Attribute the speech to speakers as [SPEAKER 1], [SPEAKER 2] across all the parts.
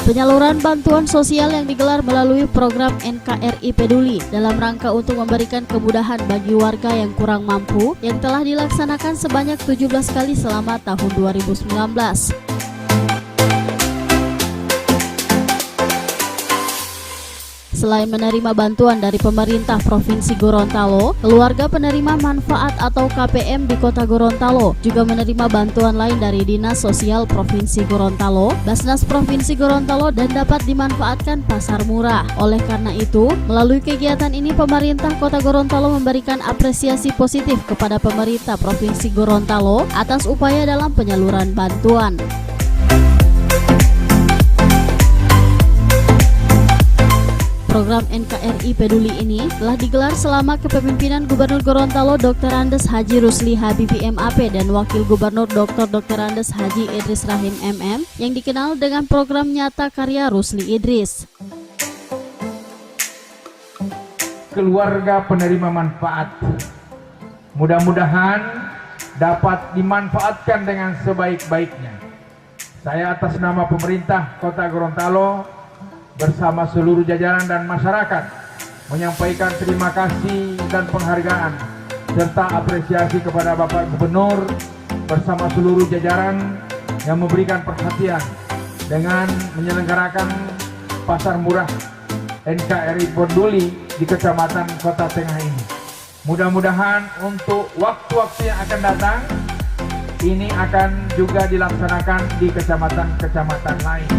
[SPEAKER 1] Penyaluran bantuan sosial yang digelar melalui program NKRI Peduli dalam rangka untuk memberikan kemudahan bagi warga yang kurang mampu yang telah dilaksanakan sebanyak 17 kali selama tahun 2019. Selain menerima bantuan dari pemerintah Provinsi Gorontalo, keluarga penerima manfaat atau KPM di Kota Gorontalo juga menerima bantuan lain dari Dinas Sosial Provinsi Gorontalo, Basnas Provinsi Gorontalo, dan dapat dimanfaatkan pasar murah. Oleh karena itu, melalui kegiatan ini pemerintah Kota Gorontalo memberikan apresiasi positif kepada pemerintah Provinsi Gorontalo atas upaya dalam penyaluran bantuan. Program NKRI Peduli ini telah digelar selama kepemimpinan Gubernur Gorontalo Dr. Andes Haji Rusli Habibie MAP dan Wakil Gubernur Dr. Andes Haji Idris Rahim MM yang dikenal dengan program Nyata Karya Rusli Idris.
[SPEAKER 2] Keluarga penerima manfaat, mudah-mudahan dapat dimanfaatkan dengan sebaik-baiknya. Saya atas nama pemerintah Kota Gorontalo bersama seluruh jajaran dan masyarakat menyampaikan terima kasih dan penghargaan serta apresiasi kepada Bapak Gubernur bersama seluruh jajaran yang memberikan perhatian dengan menyelenggarakan pasar murah NKRI Peduli di Kecamatan Kota Tengah ini. Mudah-mudahan untuk waktu-waktu yang akan datang ini akan juga dilaksanakan di kecamatan-kecamatan lain.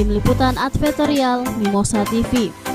[SPEAKER 1] Tim Liputan Advertorial Mimosa TV.